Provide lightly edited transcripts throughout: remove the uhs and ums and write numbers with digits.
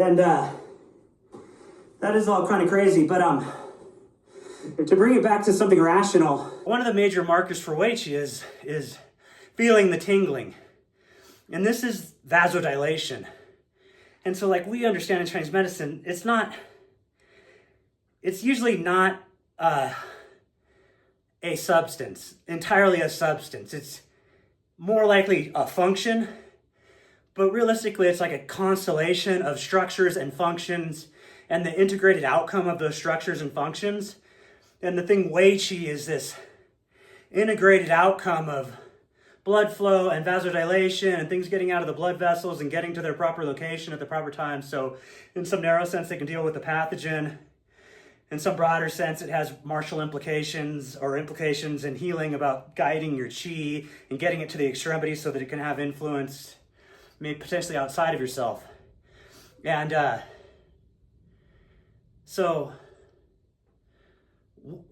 And that is all kind of crazy, but to bring it back to something rational, one of the major markers for Wei Qi is feeling the tingling. And this is vasodilation. And so like we understand in Chinese medicine, it's usually not a substance, entirely a substance. It's more likely a function, but realistically it's like a constellation of structures and functions and the integrated outcome of those structures and functions. And the thing Wei Qi is this integrated outcome of blood flow and vasodilation and things getting out of the blood vessels and getting to their proper location at the proper time. So in some narrow sense, they can deal with the pathogen. In some broader sense, it has martial implications or implications in healing about guiding your qi and getting it to the extremities so that it can have influence, maybe potentially outside of yourself. And so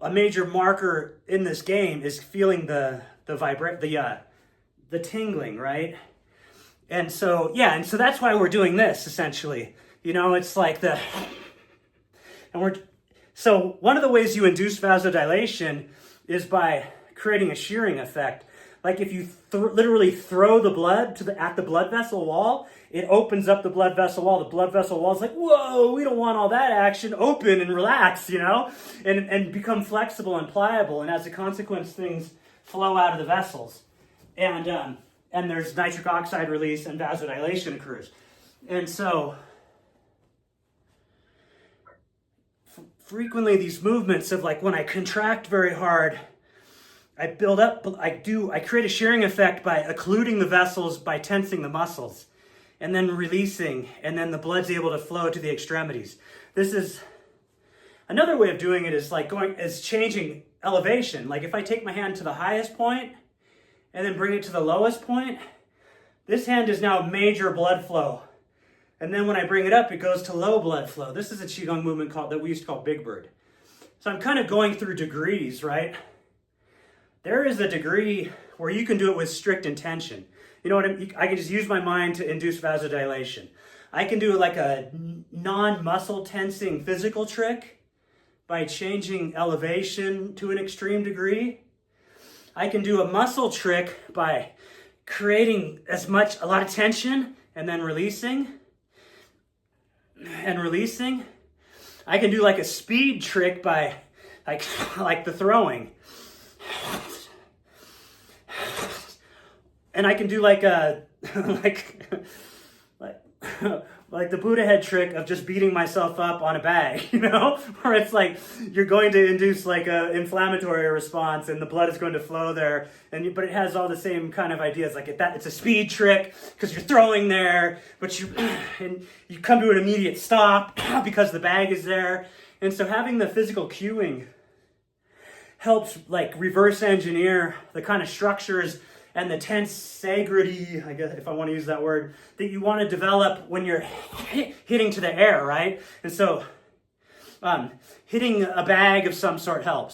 a major marker in this game is feeling the tingling, right? And so, yeah, and so that's why we're doing this, essentially. You know, it's like so one of the ways you induce vasodilation is by creating a shearing effect. Like if you literally throw the blood at the blood vessel wall, it opens up the blood vessel wall. The blood vessel wall is like, whoa, we don't want all that action. Open and relax, you know, and become flexible and pliable. And as a consequence, things flow out of the vessels. And there's nitric oxide release and vasodilation occurs. And so frequently these movements of like when I contract very hard, I build up, I create a shearing effect by occluding the vessels, by tensing the muscles, and then releasing, and then the blood's able to flow to the extremities. This is another way of doing it is changing elevation. Like if I take my hand to the highest point and then bring it to the lowest point, this hand is now major blood flow. And then when I bring it up, it goes to low blood flow. This is a Qi Gong movement that we used to call Big Bird. So I'm kind of going through degrees, right? There is a degree where you can do it with strict intention. You know what I can just use my mind to induce vasodilation. I can do like a non-muscle tensing physical trick by changing elevation to an extreme degree. I can do a muscle trick by creating a lot of tension and then releasing. I can do like a speed trick by like the throwing. And I can do like a like the Buddha head trick of just beating myself up on a bag, you know, where it's like you're going to induce like a inflammatory response and the blood is going to flow there, but it has all the same kind of ideas. Like it's a speed trick because you're throwing there, but you come to an immediate stop because the bag is there. And so having the physical cueing helps like reverse engineer the kind of structures and the tensegrity, I guess if I want to use that word, that you want to develop when you're hitting to the air, right? And so hitting a bag of some sort helps.